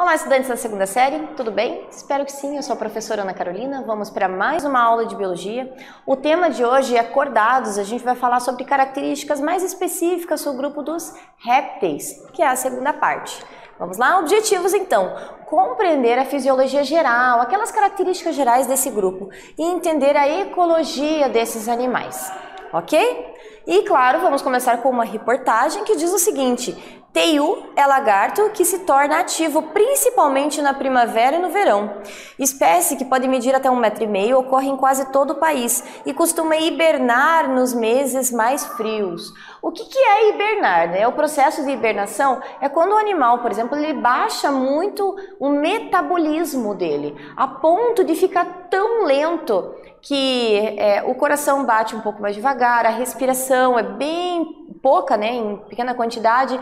Olá, estudantes da segunda série, tudo bem? Espero que sim, eu sou a professora Ana Carolina, vamos para mais uma aula de Biologia. O tema de hoje é acordados, a gente vai falar sobre características mais específicas sobre o grupo dos répteis, que é a segunda parte. Vamos lá? Objetivos então, compreender a fisiologia geral, aquelas características gerais desse grupo e entender a ecologia desses animais, ok? E claro, vamos começar com uma reportagem que diz o seguinte: Teiu é lagarto que se torna ativo principalmente na primavera e no verão. Espécie que pode medir até 1,5 m, ocorre em quase todo o país e costuma hibernar nos meses mais frios. O que é hibernar, né? O processo de hibernação é quando o animal, por exemplo, ele baixa muito o metabolismo dele, a ponto de ficar tão lento que o coração bate um pouco mais devagar, a respiração é bem pouca, né, em pequena quantidade,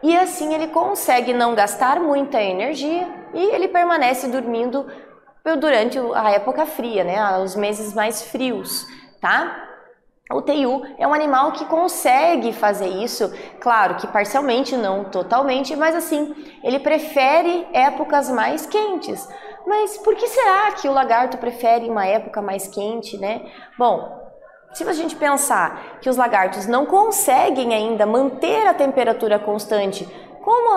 e assim ele consegue não gastar muita energia e ele permanece dormindo durante a época fria, né, os meses mais frios, tá? O teiu é um animal que consegue fazer isso, claro que parcialmente, não totalmente, mas assim, ele prefere épocas mais quentes. Mas por que será que o lagarto prefere uma época mais quente, né? Bom, se a gente pensar que os lagartos não conseguem ainda manter a temperatura constante, como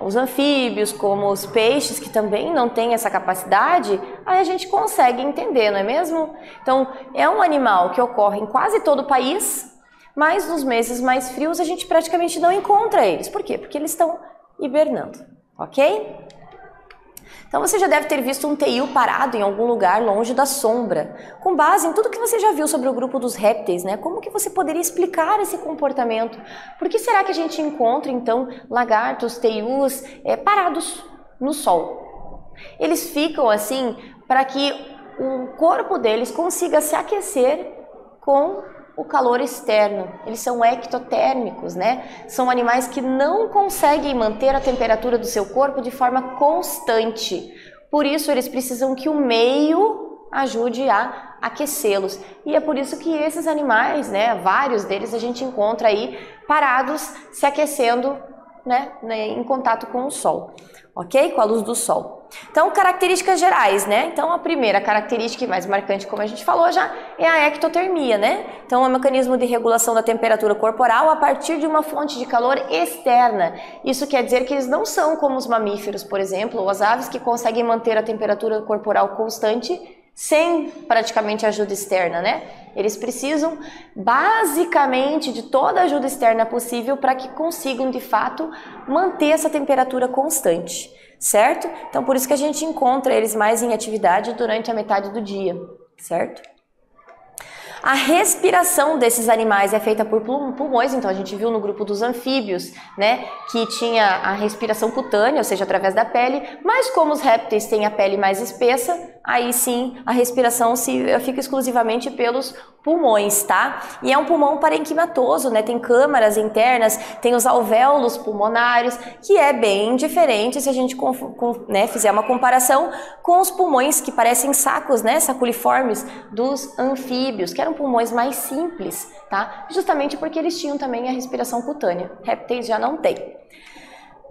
os anfíbios, como os peixes, que também não têm essa capacidade, aí a gente consegue entender, não é mesmo? Então, é um animal que ocorre em quase todo o país, mas nos meses mais frios a gente praticamente não encontra eles. Por quê? Porque eles estão hibernando, ok? Então você já deve ter visto um teiu parado em algum lugar longe da sombra. Com base em tudo que você já viu sobre o grupo dos répteis, né? Como que você poderia explicar esse comportamento? Por que será que a gente encontra, então, lagartos, teius parados no sol? Eles ficam assim para que o corpo deles consiga se aquecer com o calor externo. Eles são ectotérmicos, né? São animais que não conseguem manter a temperatura do seu corpo de forma constante. Por isso, eles precisam que o meio ajude a aquecê-los. E é por isso que esses animais, né, vários deles a gente encontra aí parados, se aquecendo, né, em contato com o sol, ok? Com a luz do sol. Então, características gerais, né? Então, a primeira característica e mais marcante, como a gente falou já, é a ectotermia, né? Então, é um mecanismo de regulação da temperatura corporal a partir de uma fonte de calor externa. Isso quer dizer que eles não são como os mamíferos, por exemplo, ou as aves que conseguem manter a temperatura corporal constante sem praticamente ajuda externa, né? Eles precisam basicamente de toda a ajuda externa possível para que consigam de fato manter essa temperatura constante, certo? Então por isso que a gente encontra eles mais em atividade durante a metade do dia, certo? A respiração desses animais é feita por pulmões, então a gente viu no grupo dos anfíbios, né, que tinha a respiração cutânea, ou seja, através da pele, mas como os répteis têm a pele mais espessa, aí sim a respiração fica exclusivamente pelos pulmões, tá? E é um pulmão parenquimatoso, né, tem câmaras internas, tem os alvéolos pulmonares, que é bem diferente se a gente fizer uma comparação com os pulmões que parecem sacos, né, saculiformes dos anfíbios, que eram pulmões mais simples, tá? Justamente porque eles tinham também a respiração cutânea. Répteis já não têm.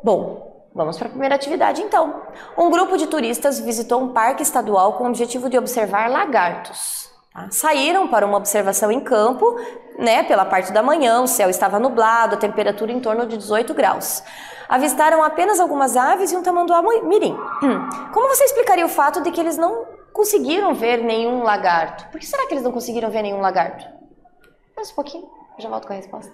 Bom, vamos para a primeira atividade então. Um grupo de turistas visitou um parque estadual com o objetivo de observar lagartos. Tá? Saíram para uma observação em campo, né, pela parte da manhã, o céu estava nublado, a temperatura em torno de 18 graus. Avistaram apenas algumas aves e um tamanduá mirim. Como você explicaria o fato de que eles não conseguiram ver nenhum lagarto? Por que será que eles não conseguiram ver nenhum lagarto? Mais um pouquinho, eu já volto com a resposta.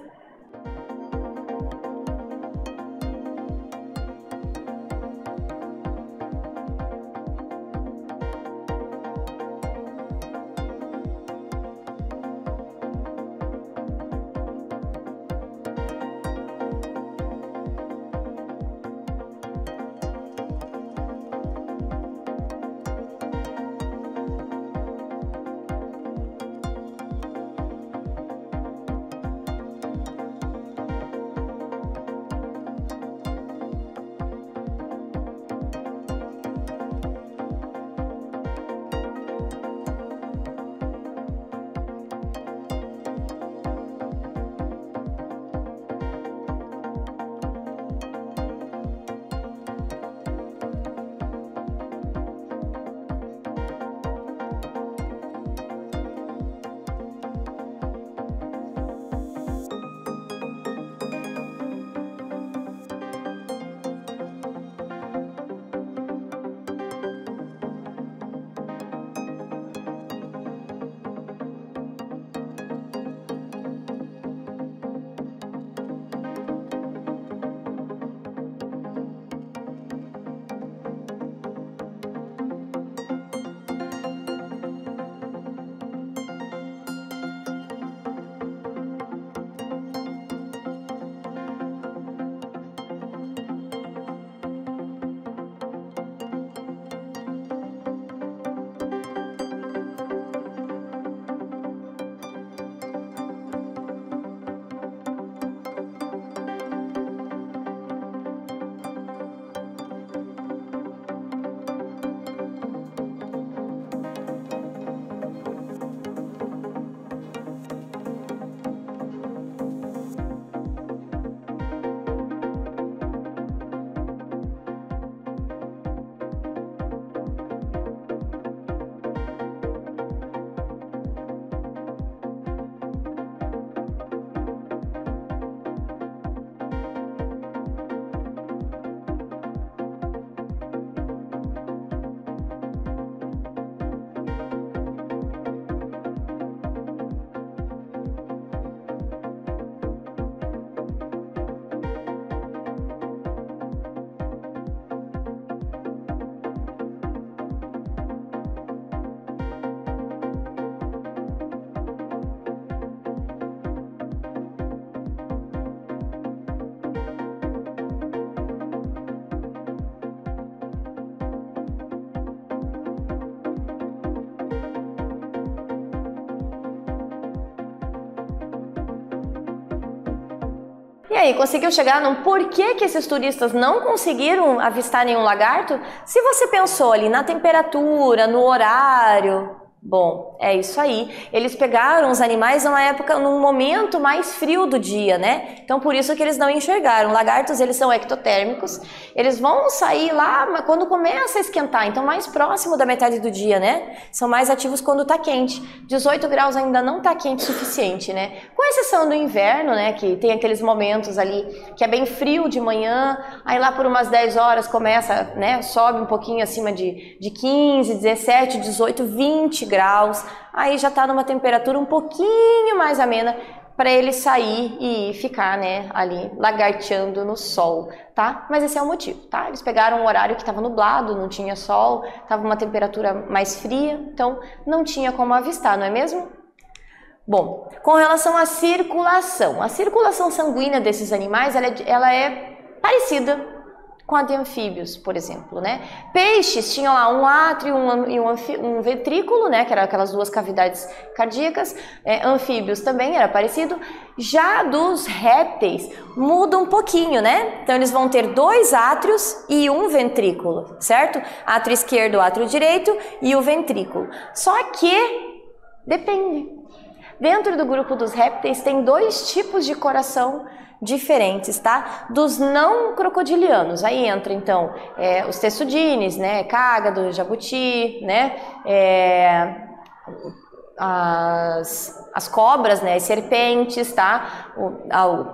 E aí, conseguiu chegar no porquê que esses turistas não conseguiram avistar nenhum lagarto? Se você pensou ali na temperatura, no horário... Bom, é isso aí. Eles pegaram os animais numa época, num momento mais frio do dia, né? Então, por isso que eles não enxergaram. Lagartos, eles são ectotérmicos. Eles vão sair lá quando começa a esquentar. Então, mais próximo da metade do dia, né? São mais ativos quando tá quente. 18 graus ainda não tá quente o suficiente, né? Com exceção do inverno, né? Que tem aqueles momentos ali que é bem frio de manhã. Aí lá por umas 10 horas começa, né? Sobe um pouquinho acima de 15, 17, 18, 20 graus, aí já está numa temperatura um pouquinho mais amena para ele sair e ficar, né, ali lagarteando no sol, tá? Mas esse é o motivo, tá? Eles pegaram um horário que estava nublado, não tinha sol, estava uma temperatura mais fria, então não tinha como avistar, não é mesmo? Bom, com relação à circulação, a circulação sanguínea desses animais, ela é parecida com a de anfíbios, por exemplo, né? Peixes tinham lá um átrio e um ventrículo, né? Que eram aquelas duas cavidades cardíacas. Anfíbios também era parecido. Já dos répteis muda um pouquinho, né? Então eles vão ter 2 átrios e um ventrículo, certo? Átrio esquerdo, átrio direito e o ventrículo. Só que depende. Dentro do grupo dos répteis tem 2 tipos de coração diferentes, tá? Dos não crocodilianos. Aí entra então os texudines, né? Cágado, jabuti, né? As cobras, né? As serpentes, tá?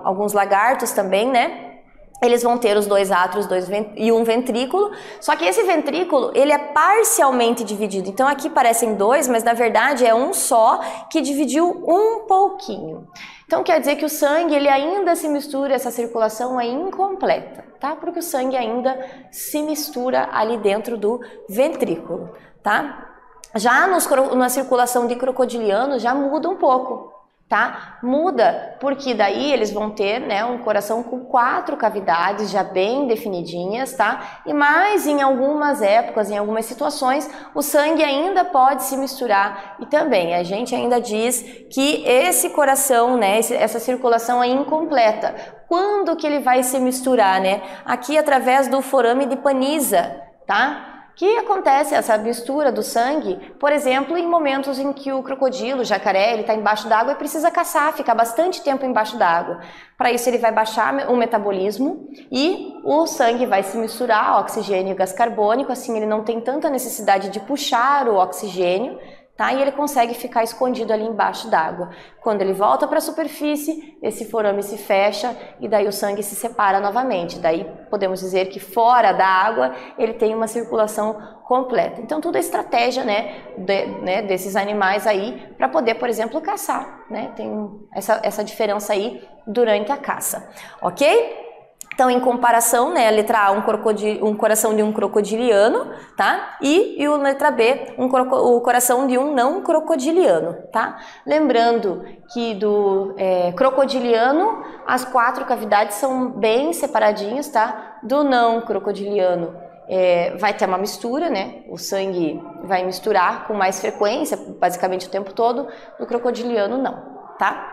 Alguns lagartos também, né? Eles vão ter os 2 átrios e um ventrículo, só que esse ventrículo, ele é parcialmente dividido. Então aqui parecem 2, mas na verdade é um só que dividiu um pouquinho. Então quer dizer que o sangue, ele ainda se mistura, essa circulação é incompleta, tá? Porque o sangue ainda se mistura ali dentro do ventrículo, tá? Já na circulação de crocodilianos já muda um pouco. Tá? Muda, porque daí eles vão ter, né, um coração com 4 cavidades já bem definidinhas, tá? E mais em algumas épocas, em algumas situações, o sangue ainda pode se misturar. E também a gente ainda diz que esse coração, né, essa circulação é incompleta. Quando que ele vai se misturar, né? Aqui através do forame de Paniza, tá? Que acontece essa mistura do sangue, por exemplo, em momentos em que o crocodilo, o jacaré, ele está embaixo d'água e precisa caçar, ficar bastante tempo embaixo d'água. Para isso ele vai baixar o metabolismo e o sangue vai se misturar, oxigênio e gás carbônico, assim ele não tem tanta necessidade de puxar o oxigênio, tá? E ele consegue ficar escondido ali embaixo d'água. Quando ele volta para a superfície, esse forame se fecha e daí o sangue se separa novamente. Daí podemos dizer que fora da água ele tem uma circulação completa. Então tudo é estratégia, né, desses animais aí para poder, por exemplo, caçar, né? Tem essa diferença aí durante a caça, ok? Então, em comparação, né, a letra A, um coração de um crocodiliano, tá? E a letra B, o coração de um não crocodiliano, tá? Lembrando que do crocodiliano, as 4 cavidades são bem separadinhas, tá? Do não crocodiliano, vai ter uma mistura, né? O sangue vai misturar com mais frequência, basicamente o tempo todo. Do crocodiliano, não, tá?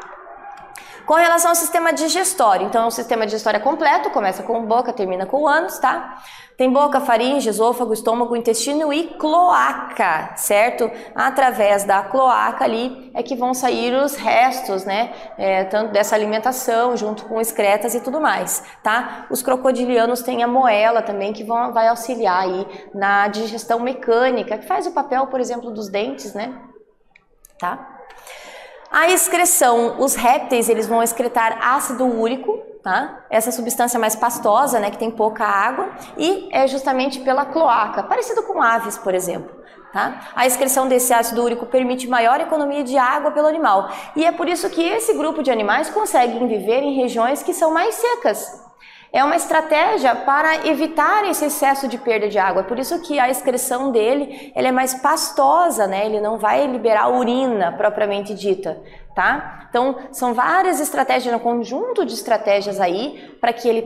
Com relação ao sistema digestório, então o sistema digestório é completo, começa com boca, termina com o ânus, tá? Tem boca, faringe, esôfago, estômago, intestino e cloaca, certo? Através da cloaca ali é que vão sair os restos, né? Tanto dessa alimentação, junto com excretas e tudo mais, tá? Os crocodilianos têm a moela também, que vai auxiliar aí na digestão mecânica, que faz o papel, por exemplo, dos dentes, né? Tá? A excreção, os répteis, eles vão excretar ácido úrico, tá? Essa substância mais pastosa, né, que tem pouca água, e é justamente pela cloaca, parecido com aves, por exemplo, tá? A excreção desse ácido úrico permite maior economia de água pelo animal, e é por isso que esse grupo de animais conseguem viver em regiões que são mais secas. É uma estratégia para evitar esse excesso de perda de água, por isso que a excreção dele, ele é mais pastosa, né? Ele não vai liberar urina propriamente dita, tá? Então, são várias estratégias, um conjunto de estratégias aí para que ele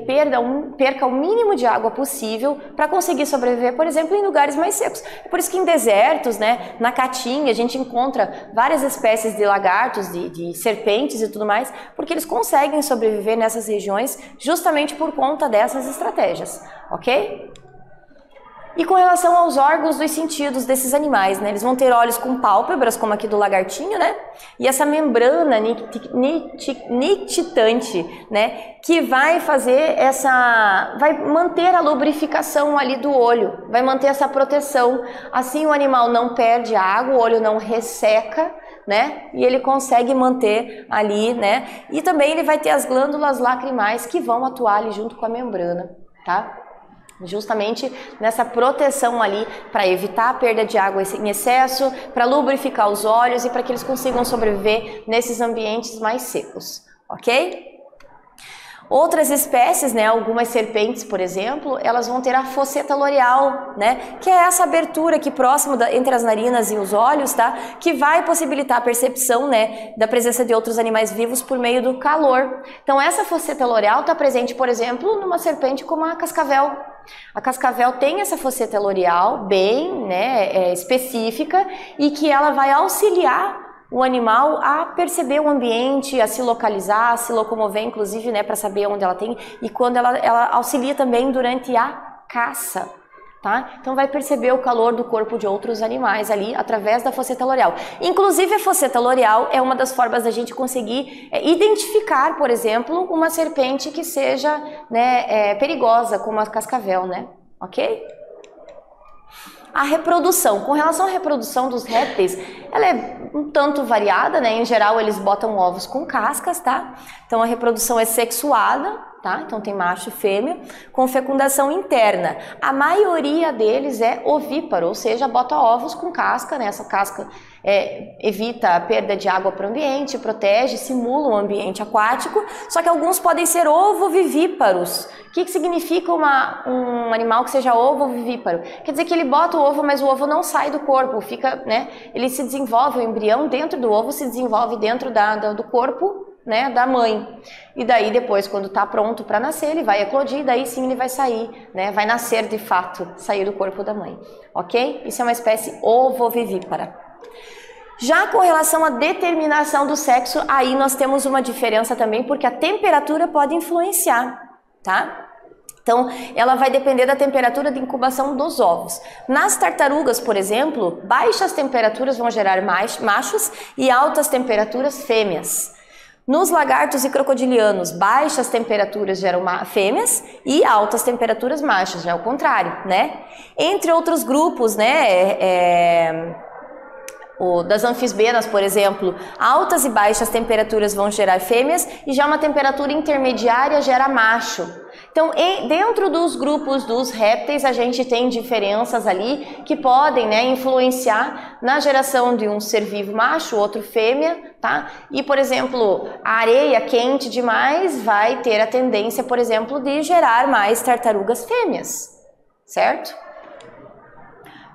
perca o mínimo de água possível para conseguir sobreviver, por exemplo, em lugares mais secos. É por isso que em desertos, né, na Caatinga, a gente encontra várias espécies de lagartos, de serpentes e tudo mais, porque eles conseguem sobreviver nessas regiões justamente por conta dessas estratégias, ok? E com relação aos órgãos dos sentidos desses animais, né? Eles vão ter olhos com pálpebras, como aqui do lagartinho, né? E essa membrana nictitante, né? Que vai vai manter a lubrificação ali do olho, vai manter essa proteção. Assim o animal não perde água, o olho não resseca, né? E ele consegue manter ali, né? E também ele vai ter as glândulas lacrimais que vão atuar ali junto com a membrana, tá? Justamente nessa proteção ali para evitar a perda de água em excesso, para lubrificar os olhos e para que eles consigam sobreviver nesses ambientes mais secos, ok? Outras espécies, né, algumas serpentes, por exemplo, elas vão ter a fosseta loreal, né, que é essa abertura aqui próximo entre as narinas e os olhos, tá, que vai possibilitar a percepção, né, da presença de outros animais vivos por meio do calor. Então essa fosseta loreal está presente, por exemplo, numa serpente como a cascavel. A cascavel tem essa fosseta loreal bem, né, específica e que ela vai auxiliar o animal a perceber o ambiente, a se localizar, a se locomover, inclusive, né, para saber onde ela tem, e quando ela auxilia também durante a caça, tá? Então vai perceber o calor do corpo de outros animais ali através da fosseta loreal. Inclusive a fosseta loreal é uma das formas da gente conseguir identificar, por exemplo, uma serpente que seja, né, perigosa, como a cascavel, né? Ok? A reprodução. Com relação à reprodução dos répteis, ela é um tanto variada, né? Em geral, eles botam ovos com cascas, tá? Então, a reprodução é sexuada, tá? Então, tem macho e fêmea, com fecundação interna. A maioria deles é ovíparo, ou seja, bota ovos com casca, né? Essa casca evita a perda de água para o ambiente, protege, simula um ambiente aquático, só que alguns podem ser ovovivíparos. O que significa um animal que seja ovovivíparo? Quer dizer que ele bota o ovo, mas o ovo não sai do corpo, fica, né? Ele se desenvolve, o embrião dentro do ovo se desenvolve dentro do corpo, né, da mãe. E daí depois, quando está pronto para nascer, ele vai eclodir, daí sim ele vai sair, né, vai nascer de fato, sair do corpo da mãe, ok? Isso é uma espécie ovovivípara. Já com relação à determinação do sexo, aí nós temos uma diferença também, porque a temperatura pode influenciar, tá? Então, ela vai depender da temperatura de incubação dos ovos. Nas tartarugas, por exemplo, baixas temperaturas vão gerar machos e altas temperaturas fêmeas. Nos lagartos e crocodilianos, baixas temperaturas geram fêmeas e altas temperaturas machos, já é o contrário, né? Entre outros grupos, né, das anfisbenas, por exemplo, altas e baixas temperaturas vão gerar fêmeas e já uma temperatura intermediária gera macho. Então, dentro dos grupos dos répteis, a gente tem diferenças ali que podem, né, influenciar na geração de um ser vivo macho, outro fêmea, tá? E, por exemplo, a areia quente demais vai ter a tendência, por exemplo, de gerar mais tartarugas fêmeas, certo?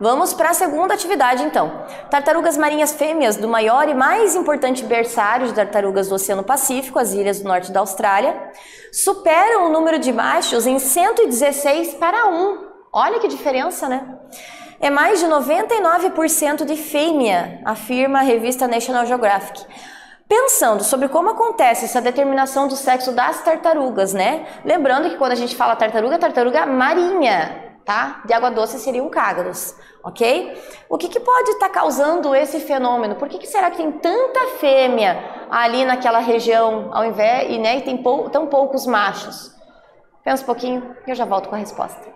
Vamos para a segunda atividade, então. Tartarugas marinhas fêmeas do maior e mais importante berçário de tartarugas do Oceano Pacífico, as ilhas do norte da Austrália, superam o número de machos em 116 para 1. Olha que diferença, né? É mais de 99% de fêmea, afirma a revista National Geographic. Pensando sobre como acontece essa determinação do sexo das tartarugas, né? Lembrando que quando a gente fala tartaruga marinha, tá? De água doce seriam cágados, ok? O que pode estar causando esse fenômeno? Por que será que tem tanta fêmea ali naquela região, ao invés, e tem tão poucos machos? Pensa um pouquinho e eu já volto com a resposta.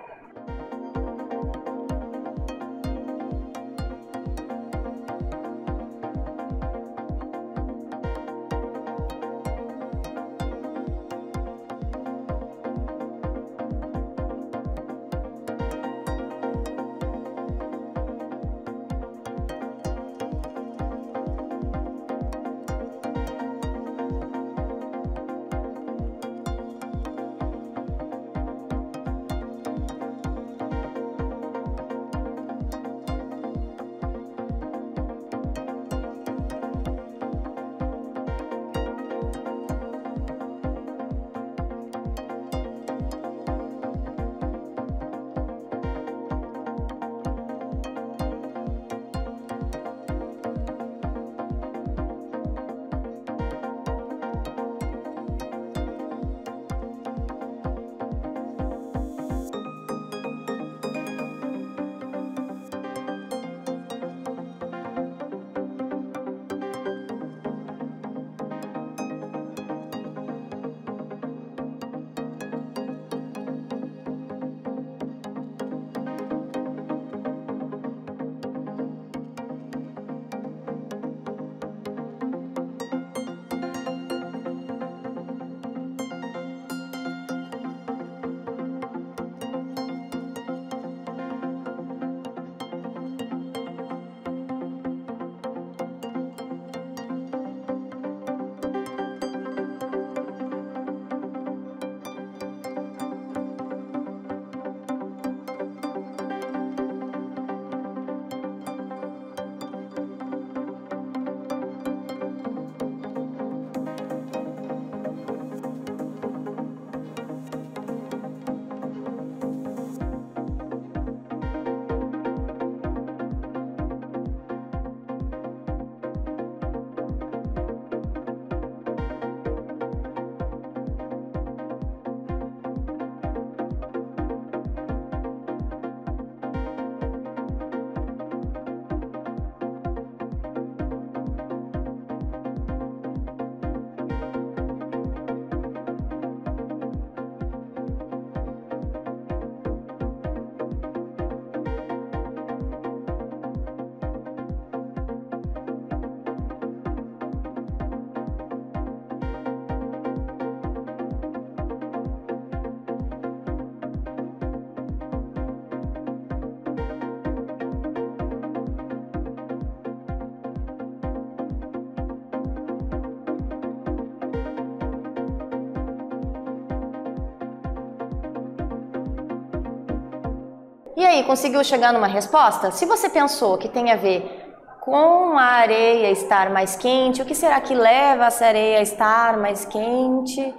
E aí, conseguiu chegar numa resposta? Se você pensou que tem a ver com a areia estar mais quente, o que será que leva essa areia a estar mais quente?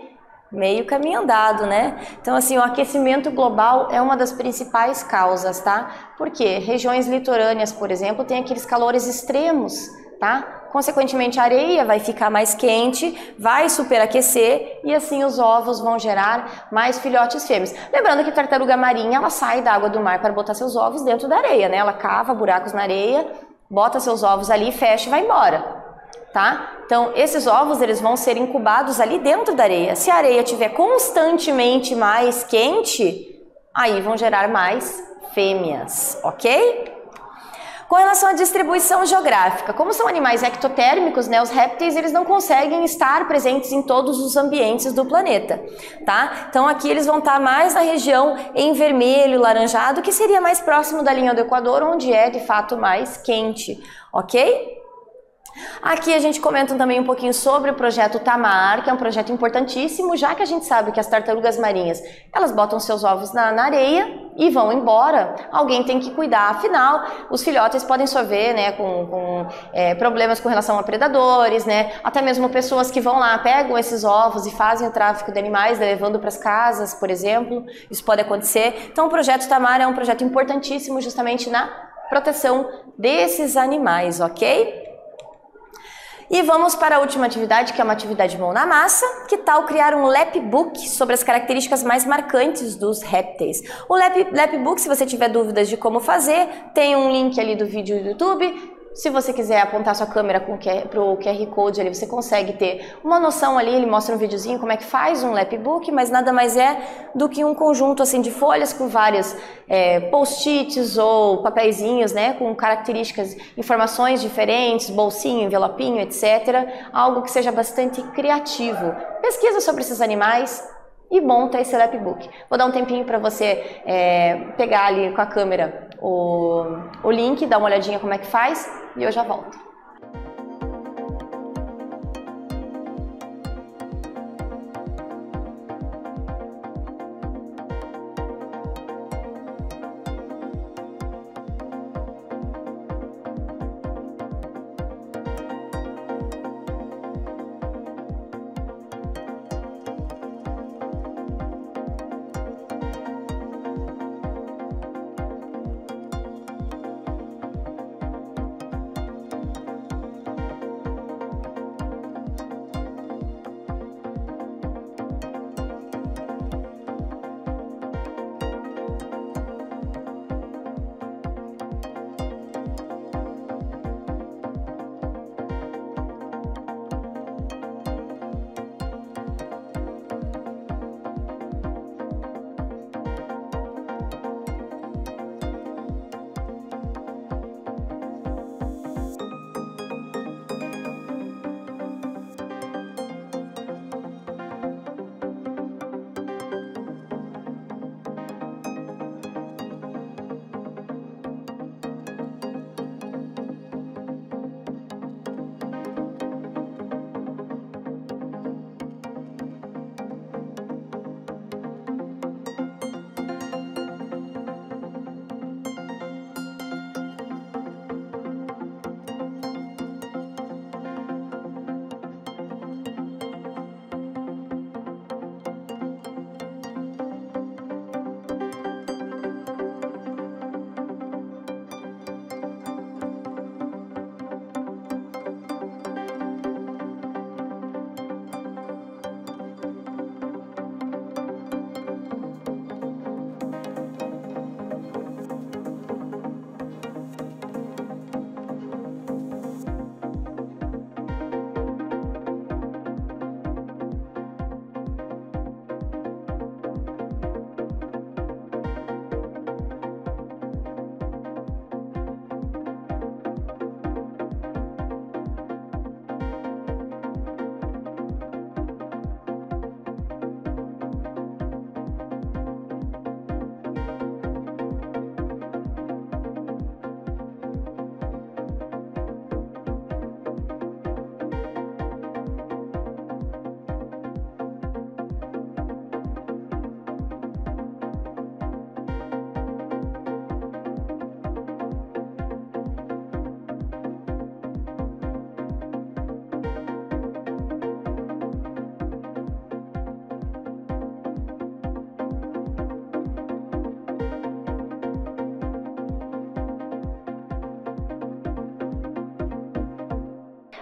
Meio caminho andado, né? Então, assim, o aquecimento global é uma das principais causas, tá? Porque regiões litorâneas, por exemplo, tem aqueles calores extremos, tá? Consequentemente, a areia vai ficar mais quente, vai superaquecer e assim os ovos vão gerar mais filhotes fêmeas. Lembrando que a tartaruga marinha, ela sai da água do mar para botar seus ovos dentro da areia, né? Ela cava buracos na areia, bota seus ovos ali, fecha e vai embora. Tá? Então, esses ovos eles vão ser incubados ali dentro da areia. Se a areia estiver constantemente mais quente, aí vão gerar mais fêmeas, ok? Com relação à distribuição geográfica, como são animais ectotérmicos, né, os répteis eles não conseguem estar presentes em todos os ambientes do planeta, tá? Então aqui eles vão estar mais na região em vermelho, laranjado, que seria mais próximo da linha do Equador, onde é de fato mais quente, ok? Aqui a gente comenta também um pouquinho sobre o projeto Tamar, que é um projeto importantíssimo, já que a gente sabe que as tartarugas marinhas, elas botam seus ovos na areia e vão embora. Alguém tem que cuidar, afinal, os filhotes podem sofrer, né, com problemas com relação a predadores, né, até mesmo pessoas que vão lá, pegam esses ovos e fazem o tráfico de animais, levando para as casas, por exemplo, isso pode acontecer. Então o projeto Tamar é um projeto importantíssimo justamente na proteção desses animais, ok? E vamos para a última atividade, que é uma atividade mão na massa. Que tal criar um lapbook sobre as características mais marcantes dos répteis? O lapbook, se você tiver dúvidas de como fazer, tem um link ali do vídeo do YouTube. Se você quiser apontar sua câmera para o QR Code ali, você consegue ter uma noção ali, ele mostra um videozinho como é que faz um lapbook, mas nada mais é do que um conjunto assim de folhas com várias post-its ou papeizinhos, né, com características, informações diferentes, bolsinho, envelopinho, etc. Algo que seja bastante criativo. Pesquisa sobre esses animais e monta esse lapbook. Vou dar um tempinho para você pegar ali com a câmera o link, dar uma olhadinha como é que faz e eu já volto.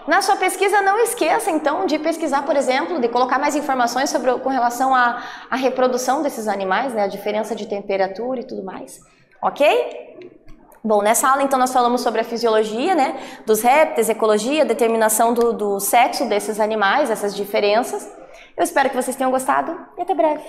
Na sua pesquisa, não esqueça, então, de pesquisar, por exemplo, de colocar mais informações com relação à reprodução desses animais, né? A diferença de temperatura e tudo mais. Ok? Bom, nessa aula, então, nós falamos sobre a fisiologia, né? Dos répteis, ecologia, determinação do sexo desses animais, essas diferenças. Eu espero que vocês tenham gostado e até breve.